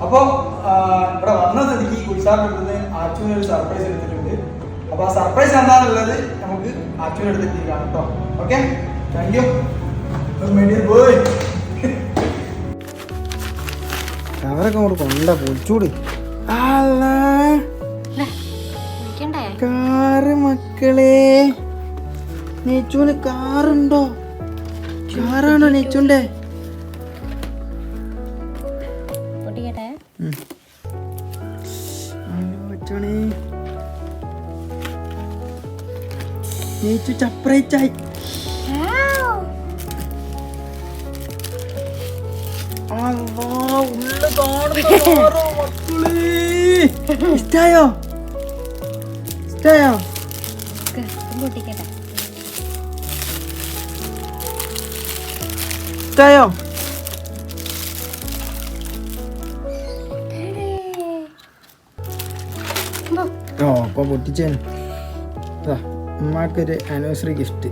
അപ്പോൾ ഇവിടെ വന്ന സ്ഥിതിക്ക് കുൽസാറിന്റെ അടുത്ത് ആച്ചുവിന് ഒരു സർപ്രൈസ് എടുത്തിട്ടുണ്ട്. അപ്പൊ ആ സർപ്രൈസ് എന്താണുള്ളത് നമുക്ക് ആച്ചുവിന്റെ അടുത്ത് കാണാം കേട്ടോ. ഓക്കെ, താങ്ക് യു പോയി. അവരൊക്കെ അങ്ങോട്ട് കൊണ്ട പൊളിച്ചൂടി. കാറ് മക്കളെ, നെച്ചൂന് കാറുണ്ടോ? കാറാണോ നെച്ചുന്റെ? നെച്ചു ചപ്രയിച്ചായി. ഇഷ്ടായോ? ഇഷ്ടായോ? ഇഷ്ടായോ? ഓ അപ്പൊ പൊട്ടിച്ചേ. ഉമ്മാക്കൊരു ആനിവേഴ്സറി ഗിഫ്റ്റ്.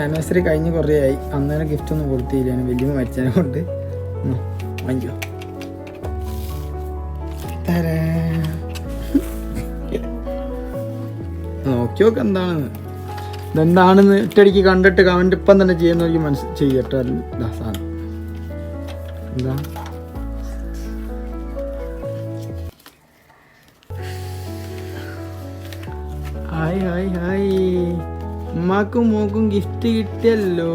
ആനിവേഴ്സറി കഴിഞ്ഞ് കുറേ ആയി, അന്നേരം ഗിഫ്റ്റ് ഒന്നും കൊടുത്തില്ല. വലിയ മരിച്ചതിനെ കൊണ്ട് വാങ്ങിക്കോ. നോക്കി നോക്ക് എന്താണെന്ന്. ഇതെന്താണെന്ന് ഒറ്റയടിക്ക് കണ്ടിട്ട് കമന്റ് ഇപ്പം തന്നെ ചെയ്യുന്ന ചെയ്യട്ടോ. സാധനം എന്താ? ഹായ് ഹായ് ഹായ്, ഉമ്മാക്കും മോക്കും ഗിഫ്റ്റ് കിട്ടിയല്ലോ.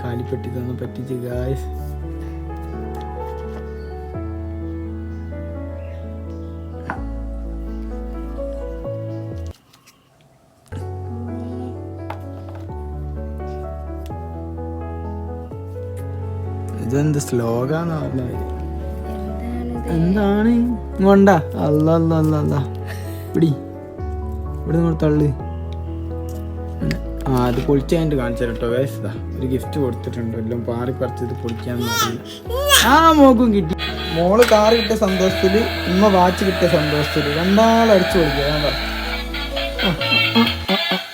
കാലിപ്പെട്ടി തന്നെ പറ്റിച്ച് ഗായ്സ്. ഇതെന്ത് സ്ലോഗാന്ന് പറഞ്ഞത്? എന്താണ് കൊണ്ട? അല്ല അല്ല അല്ല അല്ല, പിടി ഇവിടെ നിങ്ങൾ തള്ളു. അത് പൊളിച്ച് കഴിഞ്ഞിട്ട് കാണിച്ചു കേട്ടോ ഗൈസ്. ഒരു ഗിഫ്റ്റ് കൊടുത്തിട്ടുണ്ട്, എല്ലാം പാറി പറിച്ചത് പൊളിക്കാന്ന് അറിയില്ല. മോക്കും കിട്ടി. മോള് കാറ് കിട്ടിയ സന്തോഷത്തില്, ഉമ്മ വാച്ച് കിട്ടിയ സന്തോഷത്തില് രണ്ടാളടിച്ചു പൊളിക്കുക. ഞാൻ പറഞ്ഞു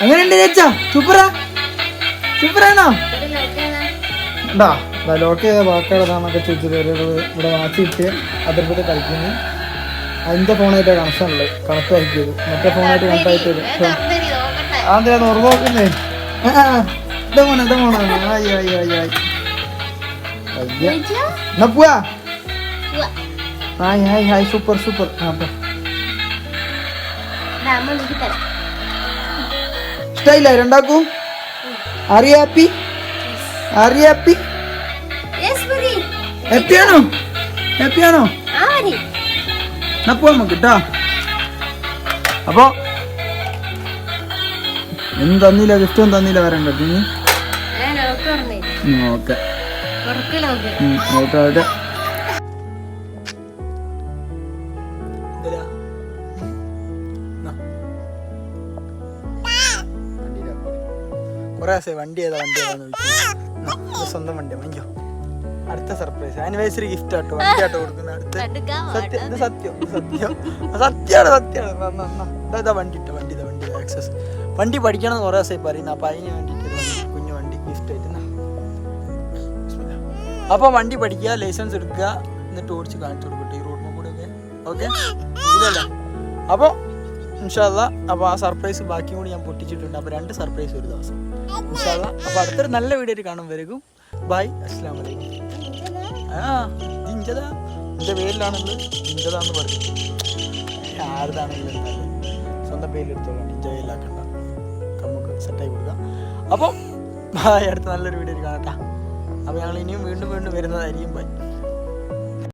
എങ്ങനെയുണ്ട് ചേച്ചാ? സൂപ്പറാ? സൂപ്പറാണോ? ഉണ്ടാ ലോക്ക് ചെയ്ത വാക്കുകളതാന്നൊക്കെ ചോദിച്ചത്. ഇവിടെ വാച്ച് കിട്ടിയ അതിർപ്പത്ത് കളിക്കുന്നു. അതിൻ്റെ ഫോണായിട്ട് കണക്ഷൻ ഉള്ളത്, കണക്ട് ആക്കിയത്. മറ്റേ ഫോണായിട്ട് കണക്ട് ആക്കിയത്. അതെ അത് ഉറവ് നോക്കുന്നേ. എന്നാ പോവാ. Hi hi hi, super super. ഇഷ്ടായില്ല രണ്ടാക്കും? Are you happy? Are you happy? ഹാപ്പിയാണോ? ഹാപ്പിയാണോ? എന്നാ പോവാ നമുക്ക് കേട്ടോ. അപ്പൊ ഒന്നും തന്നില്ല, ഗിഫ്റ്റ് ഒന്നും തന്നില്ല. വരണ്ട നീ. Okay okay okay. കൊറേ വണ്ടി ഏതാ വണ്ടി ഏതാന്ന് ചോദിച്ചു. സ്വന്തം വണ്ടി വാങ്ങിക്കോ. അടുത്ത സർപ്രൈസ് ആനിവേഴ്സറി ഗിഫ്റ്റ് ആട്ടോ, വണ്ടി ആട്ടോ കൊടുക്കുന്ന. അടുത്ത സത്യം സത്യം സത്യം സത്യമാണ് സത്യമാണ്. ഇതാ വണ്ടി ഇട്ടോ, വണ്ടി ഇതാ വണ്ടി ആക്സസ്. വണ്ടി പഠിക്കണം എന്ന് കുറേ ദിവസമായി പറയുന്നത്. അപ്പം അതിന് വേണ്ടിയിട്ട് കുഞ്ഞു വണ്ടി ഗിഫ്റ്റ് ആയിട്ട്. അപ്പോൾ വണ്ടി പഠിക്കുക, ലൈസൻസ് എടുക്കുക, എന്നിട്ട് ഓടിച്ച് കാണിച്ചു കൊടുക്കട്ടെ ഈ റോഡിനെ കൂടെ ഒക്കെ. ഓക്കെ ഇല്ലല്ലോ? അപ്പോൾ ഇൻഷാ അല്ലാ. അപ്പോൾ ആ സർപ്രൈസ് ബാക്കിയും കൂടി ഞാൻ പൊട്ടിച്ചിട്ടുണ്ട്. അപ്പോൾ 2 സർപ്രൈസ് ഒരു ദിവസം ഇൻഷാ അല്ലാ. അപ്പോൾ അടുത്തൊരു നല്ല വീഡിയോ ആയിട്ട് കാണും വരെയും ബൈ, അസ്സലാമു അലൈക്കും. ജിഞ്ചതാ എൻ്റെ പേരിലാണുള്ളത്, ജിഞ്ചതാന്ന് പറഞ്ഞു. ആരുതാണെങ്കിലും എന്തായാലും സ്വന്തം പേരിലെടുത്തോളാം, ജിഞ്ച പേരിലാക്കണ്ട. നമുക്ക് സെറ്റായി കൊടുക്കാം. അപ്പം ബായ്, അടുത്ത നല്ലൊരു വീഡിയോ കാണട്ടെ. അപ്പോൾ ഞങ്ങൾ ഇനിയും വീണ്ടും വീണ്ടും വരുന്നതായിരിക്കും. ബൈ.